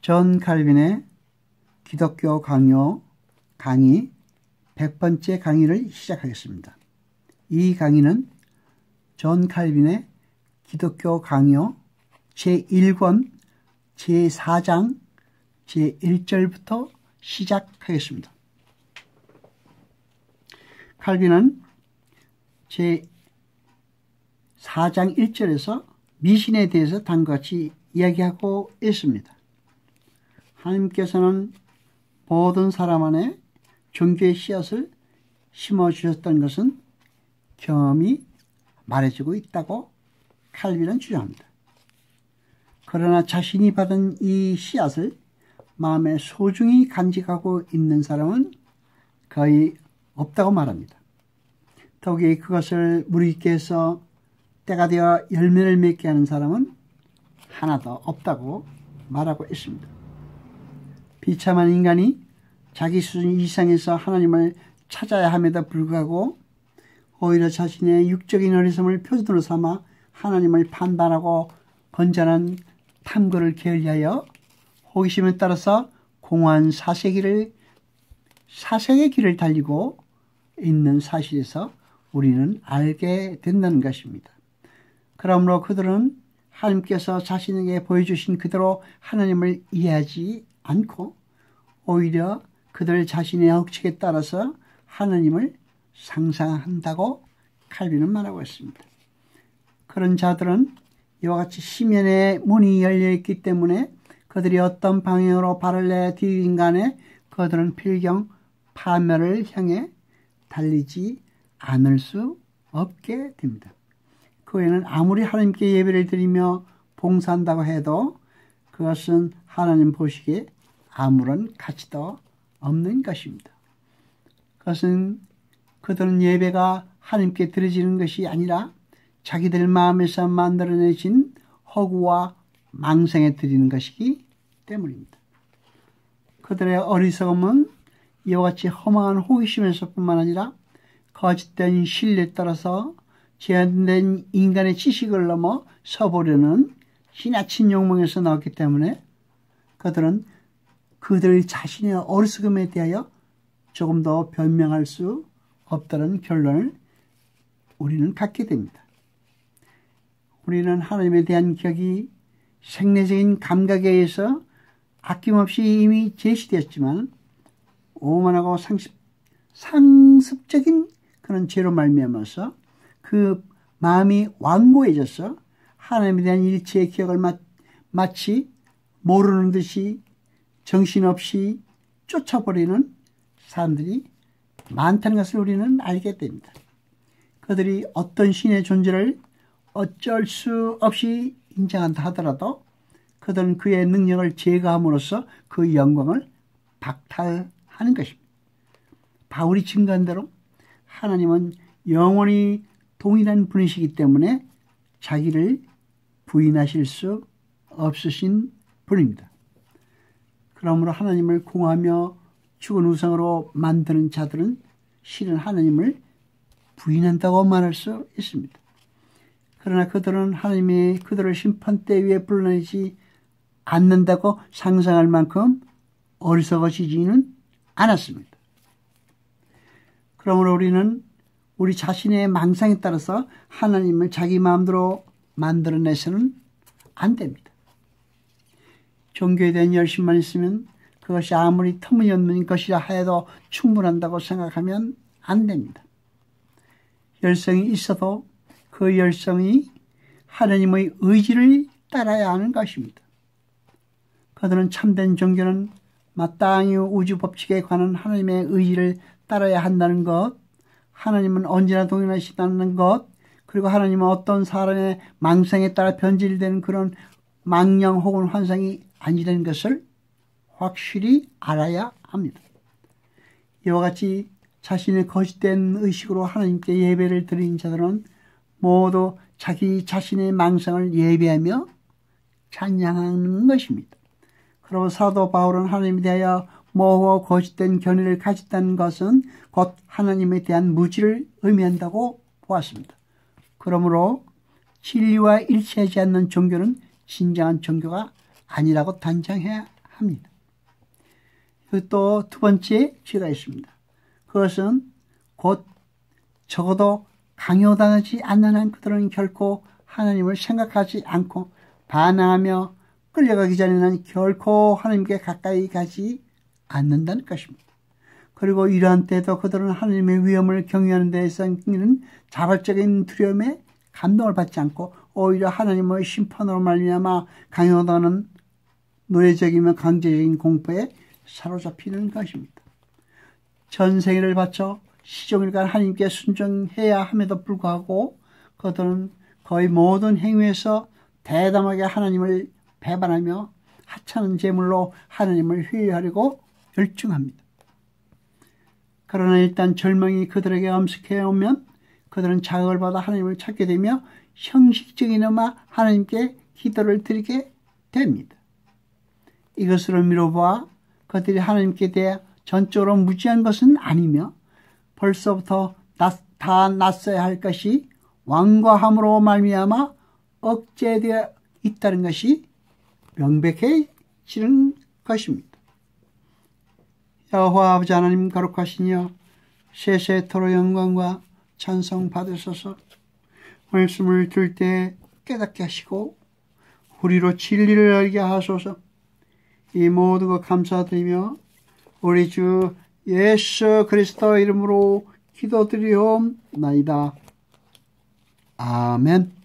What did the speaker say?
존 칼빈의 기독교 강요 강의 100번째 강의를 시작하겠습니다. 이 강의는 존 칼빈의 기독교 강요 제1권 제4장 제1절부터 시작하겠습니다. 칼빈은 제4장 1절에서 미신에 대해서 다음과 같이 이야기하고 있습니다. 하나님께서는 모든 사람 안에 종교의 씨앗을 심어주셨던 것은 경험이 말해주고 있다고 칼빈은 주장합니다. 그러나 자신이 받은 이 씨앗을 마음에 소중히 간직하고 있는 사람은 거의 없다고 말합니다. 더욱이 그것을 무르익게 해서 때가 되어 열매를 맺게 하는 사람은 하나도 없다고 말하고 있습니다. 비참한 인간이 자기 수준 이상에서 하나님을 찾아야 함에도 불구하고 오히려 자신의 육적인 어리석음을 표준으로 삼아 하나님을 판단하고 건전한 탐구를 게을리하여 호기심에 따라서 공허한 사색의 길을 달리고 있는 사실에서 우리는 알게 된다는 것입니다. 그러므로 그들은 하나님께서 자신에게 보여주신 그대로 하나님을 이해하지 않고 오히려 그들 자신의 억측에 따라서 하나님을 상상한다고 칼빈은 말하고 있습니다. 그런 자들은 이와 같이 심연의 문이 열려있기 때문에 그들이 어떤 방향으로 발을 내디디든 간에 그들은 필경 파멸을 향해 달리지 않을 수 없게 됩니다. 그 외에는 아무리 하나님께 예배를 드리며 봉사한다고 해도 그것은 하나님 보시기에 아무런 가치도 없는 것입니다. 그것은 그들은 예배가 하나님께 드려지는 것이 아니라 자기들 마음에서 만들어내진 허구와 망상에 드리는 것이기 때문입니다. 그들의 어리석음은 이와 같이 허망한 호기심에서뿐만 아니라 거짓된 신뢰에 따라서 제한된 인간의 지식을 넘어 서보려는 지나친 욕망에서 나왔기 때문에 그들은 그들 자신의 어리석음에 대하여 조금 더 변명할 수 없다는 결론을 우리는 갖게 됩니다. 우리는 하나님에 대한 기억이 생리적인 감각에 의해서 아낌없이 이미 제시되었지만 오만하고 상습적인 그런 죄로 말미암아서 그 마음이 완고해져서 하나님에 대한 일체의 기억을 마치 모르는 듯이 정신없이 쫓아버리는 사람들이 많다는 것을 우리는 알게 됩니다. 그들이 어떤 신의 존재를 어쩔 수 없이 인정한다 하더라도 그들은 그의 능력을 제거함으로써 그 영광을 박탈하는 것입니다. 바울이 증거한 대로 하나님은 영원히 동일한 분이시기 때문에 자기를 부인하실 수 없으신 분입니다. 그러므로 하나님을 공하며 죽은 우상으로 만드는 자들은 실은 하나님을 부인한다고 말할 수 있습니다. 그러나 그들은 하나님이 그들을 심판대 위에 불러내지 않는다고 상상할 만큼 어리석어지지는 않았습니다. 그러므로 우리는 우리 자신의 망상에 따라서 하나님을 자기 마음대로 만들어내서는 안 됩니다. 종교에 대한 열심만 있으면 그것이 아무리 터무니없는 것이라 해도 충분한다고 생각하면 안 됩니다. 열성이 있어도 그 열성이 하나님의 의지를 따라야 하는 것입니다. 그들은 참된 종교는 마땅히 우주 법칙에 관한 하나님의 의지를 따라야 한다는 것, 하나님은 언제나 동일하시다는 것, 그리고 하나님은 어떤 사람의 망상에 따라 변질되는 그런 망령 혹은 환상이 아니라는 것을 확실히 알아야 합니다. 이와 같이 자신의 거짓된 의식으로 하나님께 예배를 드리는 자들은 모두 자기 자신의 망상을 예배하며 찬양하는 것입니다. 그러고 사도 바울은 하나님에 대하여 모호하고 거짓된 견해를 가졌다는 것은 곧 하나님에 대한 무지를 의미한다고 보았습니다. 그러므로 진리와 일치하지 않는 종교는 진정한 종교가 아니라고 단정해야 합니다. 또 두 번째 죄가 있습니다. 그것은 곧 적어도 강요당하지 않는 한 그들은 결코 하나님을 생각하지 않고 반항하며 끌려가기 전에는 결코 하나님께 가까이 가지 않는다는 것입니다. 그리고 이러한 때도 그들은 하나님의 위엄을 경외하는 데에서는 자발적인 두려움에 감동을 받지 않고 오히려 하나님의 심판으로 말미암아 강요당하는 노예적이며 강제적인 공포에 사로잡히는 것입니다. 전생애를 바쳐 시종일관 하나님께 순종해야 함에도 불구하고 그들은 거의 모든 행위에서 대담하게 하나님을 배반하며 하찮은 제물로 하나님을 회유하려고 열중합니다. 그러나 일단 절망이 그들에게 엄습해 오면 그들은 자극을 받아 하나님을 찾게 되며 형식적이나마 하나님께 기도를 드리게 됩니다. 이것으로 미뤄보아 그들이 하나님께 대해 전적으로 무지한 것은 아니며 벌써부터 다 놨어야 할 것이 완고함으로 말미암아 억제되어 있다는 것이 명백해지는 것입니다. 여호와 아버지 하나님 거룩하시니여 세세토록 영광과 찬송 받으소서. 말씀을 들을 때 깨닫게 하시고 우리로 진리를 알게 하소서. 이 모든 것 감사드리며 우리 주 예수 그리스도 이름으로 기도드리옵나이다. 아멘.